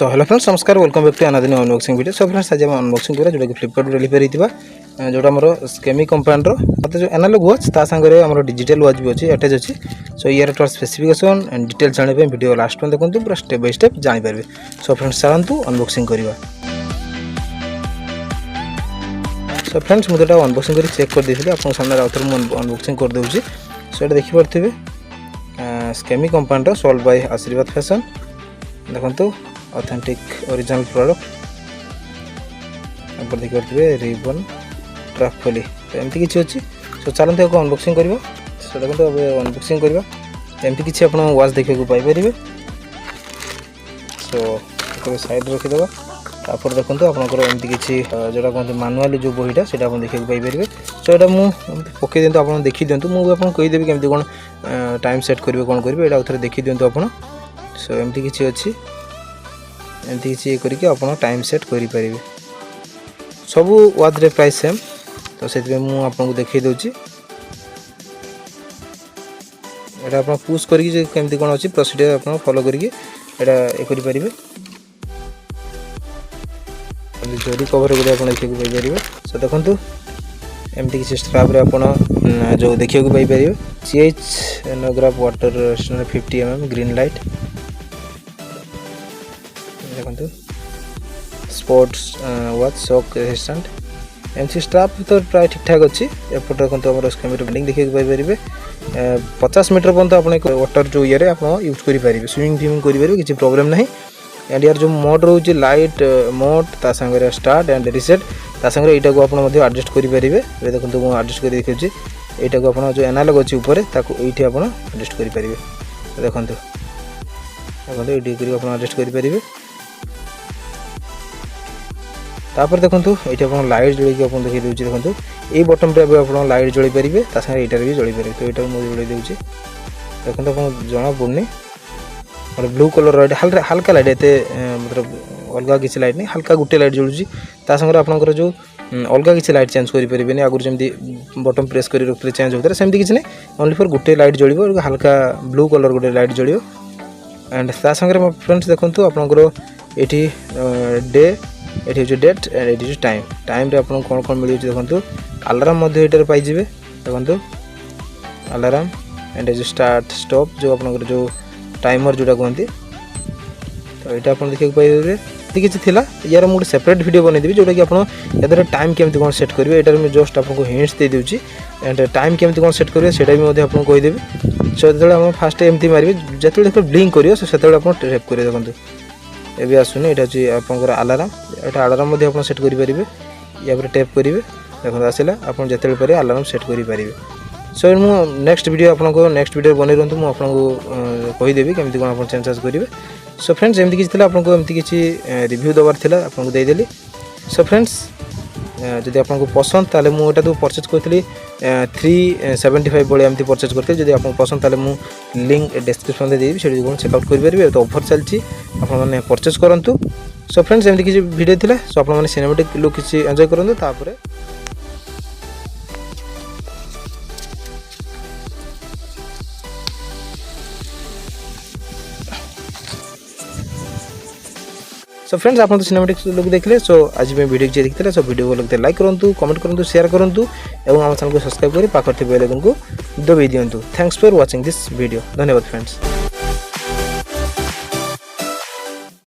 सो hello friends नमस्कार welcome back to another new unboxing video. So friends आज हम unboxing करा जोटा कि फ्लिपकार्ट डिलीवरी थिबा जोटा हमर स्केमी कंपनी रो मते जो एनालॉग वॉच ता संगे हमर डिजिटल वॉच भी अछि अटैच अछि। सो यार टोर स्पेसिफिकेशन एंड डिटेल जाने पे वीडियो लास्ट में देखंतु पूरा स्टेप बाय स्टेप जानि परबे। सो फ्रेंड्स चलंतु अनबॉक्सिंग करिवा। सो फ्रेंड्स मु एटा अनबॉक्सिंग करी चेक कर देथिले आपन सामने राउटर मु अनबॉक्सिंग कर देउची। सो एटा देखि परथिबे स्केमी कंपनी रो सोल्ड बाय आशीर्वाद फैशन देखंतु ऑथेंटिक ओरिजिनल प्रोडक्ट ऊपर देखि परथिबे रिबन ट्रैक खोली तो एमती किछि अछि। सो चलंतु को अनबॉक्सिंग करिवो। सो देखंतु अब अनबॉक्सिंग करिवो एमती किछि आपण वॉच देखै को पाइ परिबे। सो को साइड रखि देबा तापर देखंतु आपनकर एमती किछि जोडा कोन मैनुअल जो बहिटा सेटा आपण देखै को पाइ परिबे। सो एटा मु पके देंतु आपण देखि देंतु मु आपण कहि देबी केमती कोन टाइम सेट करिवे कोन करिवे एटा उथरे देखि देंतु आपण। सो एमती किछि अछि एमती किछि करके आपण टाइम सेट करि परिबे। सबु वाच रे प्राइस सेम तो सेति मु आपन को देखै दोची एटा आपण पुश करिके जे केमती कोन अछि प्रोसीजर आपण फॉलो करिके एटा ए करि परिबे। अभी जोरी कवर गुडे आपण देखै को पाइ परिबे। सो देखंतु एमती किछि स्ट्रैप रे आपण जो देखै को पाइ परिबे CH एनोग्राफ वाटर 50 mm ग्रीन लाइट देखंतु sports watch shock resistant MC strap तो प्राय ठीक ठाक अछि। एपट देखंतु हमर स्केमी बेंडिंग देखै को पाइ परिबे 50 मीटर पर्यंत आपण वाटर जो इयर आपण यूज करि परिबे स्विमिंग करि परिबे किछि प्रॉब्लम नाही। एंड यार जो मोड रहउछि लाइट मोड ता संगे स्टार्ट एंड रीसेट ता संगे एटा को आपण मध्ये एडजस्ट करि परिबे। ए देखंतु मु एडजस्ट करि देखै छी एटा को आपण जो एनालॉग अछि ऊपर ताको एठी आपण एडजस्ट करि परिबे। देखंतु देखंतु एठी करि आपण एडजस्ट करि परिबे। तापर देखंतु एठी आपण लाइट जळि के आपण देखै देउछि देखंतु ए बटन रे आपण लाइट जळि परिबे ता संगे एटा भी जळि परिबे। तो एटा मु जळि देउछि देखंतु आपण जणा पड़नी और ब्लू कलर लाइट हल्का लाइट एते मतलब अलगा किछि लाइट नहीं हल्का गुटे लाइट जळुछि ता संगे आपनकर जो अलगा किछि लाइट चेंज करि परिबे नहीं आगुर जेमति बटन प्रेस करि रखले चेंज होतरे सेमति किछि नहीं ओनली फॉर गुटे लाइट जळिबो हल्का blue colour Gute light जळियो। And ता संगे फ्रेंड्स देखंतु आपनकर एठी डे एठी जो डेट एंड एठी जो टाइम रे आपन कोन कोन मिलियो देखंतु अलार्म मध्ये एटर पाइ जिवे देखंतु अलार्म एंड जो स्टार्ट स्टॉप जो आपन जो टाइमर जोटा कहते तो यहाँ आप देखा पाइबे किसी थिला यार मुझे सेपरेट वीडियो बन देवी जोटा कि आप टाइम केमती कौन सेट करेंगे यहाँ मुझे जस्ट आपको हिंट्स दे दूची एंड टाइम केमती कौन सेट करेंगे सेटा भी आपको कहीदेवी। सो जो आम फास्ट एमती मारे जो देख ब्लिंक कर से टैप करेंगे देखो ये आसुनी यहाँ अच्छी आप अलार्म यहाँ अलार्म आप सेट करेंगे या टैप करेंगे देखो आसला आप जो पारे अलार्म सेट करेंगे। सो मु नेक्स्ट वीडियो आपको नेक्स्ट वीडियो बनै रहंतु मु आपको कहीदेवी केमती कोन आप चेंजेस करेंगे। सो फ्रेंड्स एमती किछि थिला आपको एमती किछि रिव्यू दबार थिला आपको दे देली। सो फ्रेंड्स जदि आपको पसंद ताले मु एटा तो परचेज करथली 375 बळे एमती परचेज करथली जदि आपको पसंद ताले मु लिंक डिस्क्रिप्शन दे देबी सेठी कोन चेक आउट करि परबे। तो ऑफर चलची आपन माने परचेज करंतु। सो फ्रेंड्स एमती किछि वीडियो थिला सो आपन माने सिनेमैटिक लुक किछि एन्जॉय करंतु तापरे सो फ्रेंड्स आप तो सिनेमैटिक लुक देखले। सो आज मैं वीडियो जे देखते सो वीडियो को लगते लाइक करंतु कमेंट करंतु शेयर करंतु एवं हम चैनल को सब्सक्राइब करी पाखर थे बेल आइकन को दबाई दियंतु। Thanks for watching this video. धन्यवाद फ्रेंड्स।